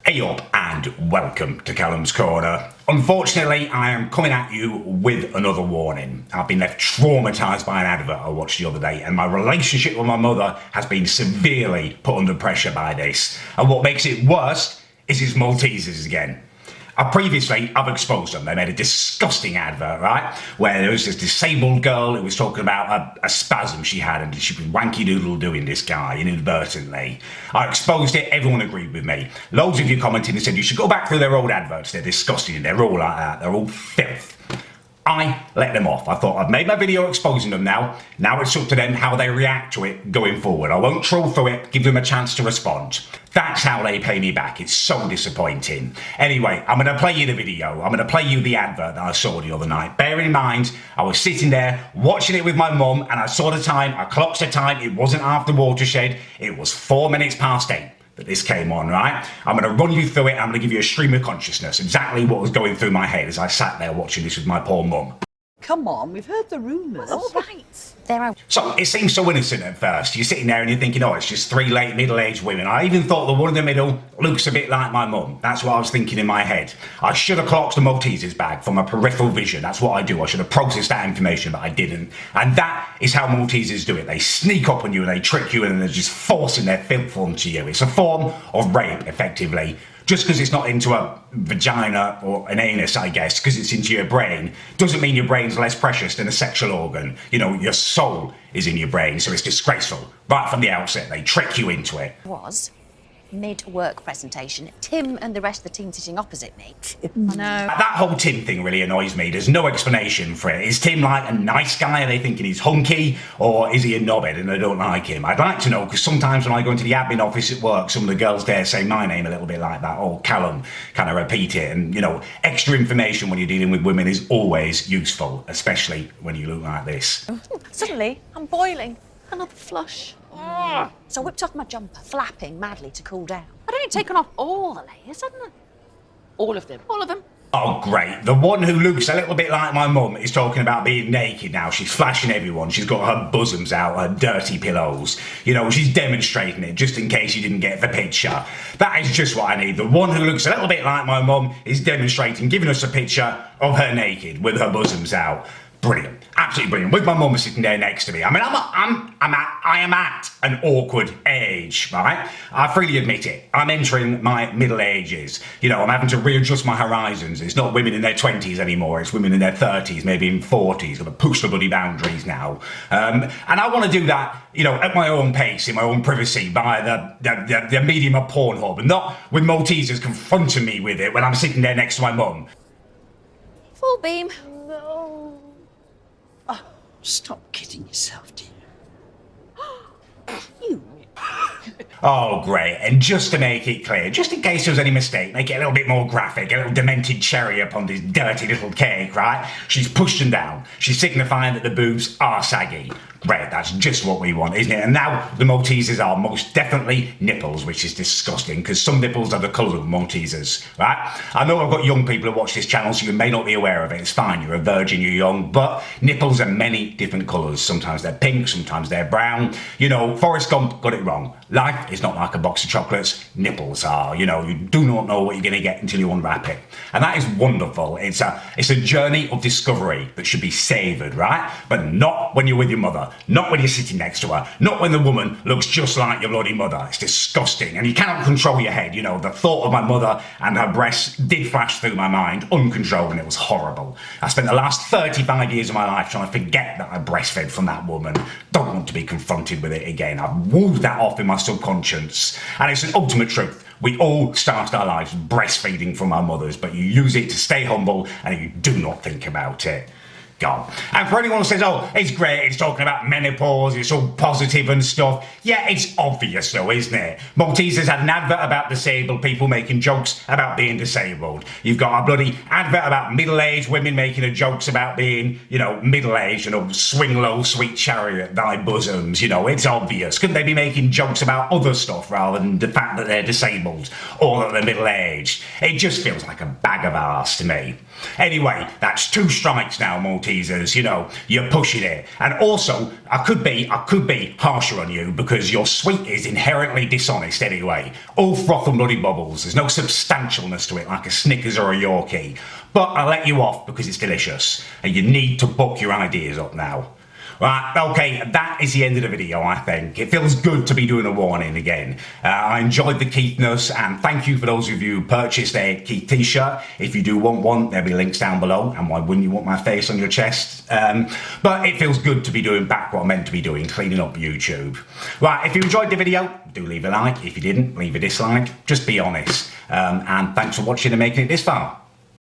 Hey up and welcome to Callum's Corner. Unfortunately, I am coming at you with another warning. I've been left traumatised by an advert I watched the other day, and my relationship with my mother has been severely put under pressure by this. And what makes it worse is it's Maltesers again. I've exposed them. They made a disgusting advert, right? Where there was this disabled girl who was talking about a spasm she had and she'd been wanky doodle doing this guy inadvertently. I exposed it, everyone agreed with me. Loads of you commented and said you should go back through their old adverts, they're disgusting, they're all like that, they're all filth. I let them off. I thought I've made my video exposing them now. Now it's up to them how they react to it going forward. I won't troll through it, give them a chance to respond. That's how they pay me back. It's so disappointing. Anyway, I'm going to play you the video. I'm going to play you the advert that I saw the other night. Bear in mind, I was sitting there watching it with my mum and I saw the time, I clocked the time, it wasn't after watershed, it was 4 minutes past 8. That this came on, right? I'm going to run you through it. I'm going to give you a stream of consciousness, exactly what was going through my head as I sat there watching this with my poor mum. Come on, we've heard the rumours. All right. They're out. So it seems so innocent at first. You're sitting there and you're thinking, oh, it's just three late middle-aged women. I even thought the one in the middle looks a bit like my mum. That's what I was thinking in my head. I should have clocked the Maltesers bag from a peripheral vision. That's what I do. I should have processed that information, but I didn't. And that is how Maltesers do it. They sneak up on you and they trick you and they're just forcing their filth onto you. It's a form of rape, effectively. Just because it's not into a vagina or an anus, I guess, because it's into your brain, doesn't mean your brain's less precious than a sexual organ. You know, your soul is in your brain, so it's disgraceful. Right from the outset, they trick you into it. Was mid-work presentation. Tim and the rest of the team sitting opposite me. I know. That whole Tim thing really annoys me. There's no explanation for it. Is Tim like a nice guy? Are they thinking he's hunky? Or is he a knobhead and they don't like him? I'd like to know, because sometimes when I go into the admin office at work, some of the girls there say my name a little bit like that. Oh, Callum, kind of repeat it. And, you know, extra information when you're dealing with women is always useful, especially when you look like this. Suddenly, I'm boiling. Another flush. So I whipped off my jumper, flapping madly to cool down. I'd only taken off all the layers, hadn't I? All of them. All of them. Oh, great. The one who looks a little bit like my mum is talking about being naked now. She's flashing everyone. She's got her bosoms out, her dirty pillows. You know, she's demonstrating it just in case you didn't get the picture. That is just what I need. The one who looks a little bit like my mum is demonstrating, giving us a picture of her naked with her bosoms out. Brilliant. Absolutely brilliant. With my mum sitting there next to me. I mean, I am at an awkward age, right? I freely admit it. I'm entering my middle ages. You know, I'm having to readjust my horizons. It's not women in their 20s anymore. It's women in their 30s, maybe in 40s. Got to push the bloody boundaries now. And I want to do that, you know, at my own pace, in my own privacy, by the medium of Pornhub, and not with Maltesers confronting me with it when I'm sitting there next to my mum. Full beam. Stop kidding yourself, dear. You. Oh, great. And just to make it clear, just in case there was any mistake, make it a little bit more graphic, a little demented cherry upon this dirty little cake, right? She's pushed them down. She's signifying that the boobs are saggy. Great, that's just what we want, isn't it? And now the Maltesers are most definitely nipples, which is disgusting, because some nipples are the colour of Maltesers, right? I know I've got young people who watch this channel, so you may not be aware of it. It's fine, you're a virgin, you're young, but nipples are many different colours. Sometimes they're pink, sometimes they're brown. You know, Forrest Gump got it wrong. Life is not like a box of chocolates. Nipples are. You know, you do not know what you're going to get until you unwrap it. And that is wonderful. It's a journey of discovery that should be savoured, right? But not when you're with your mother. Not when you're sitting next to her. Not when the woman looks just like your bloody mother. It's disgusting. And you cannot control your head. You know, the thought of my mother and her breasts did flash through my mind, uncontrolled, and it was horrible. I spent the last 35 years of my life trying to forget that I breastfed from that woman. Don't want to be confronted with it again. I've wooed that off in my subconscious. And it's an ultimate truth. We all start our lives breastfeeding from our mothers, but you use it to stay humble and you do not think about it. God. And for anyone who says, oh, it's great, it's talking about menopause, it's all positive and stuff. Yeah, it's obvious though, isn't it? Maltesers had an advert about disabled people making jokes about being disabled. You've got a bloody advert about middle-aged women making jokes about being, you know, middle-aged, you know, swing low, sweet chariot, thy bosoms, you know, it's obvious. Couldn't they be making jokes about other stuff rather than the fact that they're disabled or that they're middle-aged? It just feels like a bag of arse to me. Anyway, that's 2 strikes now, Maltesers. Maltesers, you know, you're pushing it. And also, I could be harsher on you because your sweet is inherently dishonest anyway. All froth and bloody bubbles. There's no substantialness to it like a Snickers or a Yorkie. But I let you off because it's delicious and you need to book your ideas up now. Right, okay, that is the end of the video, I think. It feels good to be doing a warning again. I enjoyed the Keithness, and thank you for those of you who purchased a Keith t-shirt. If you do want one, there'll be links down below, and why wouldn't you want my face on your chest? But it feels good to be doing back what I'm meant to be doing, cleaning up YouTube. Right, if you enjoyed the video, do leave a like. If you didn't, leave a dislike. Just be honest. And thanks for watching and making it this far.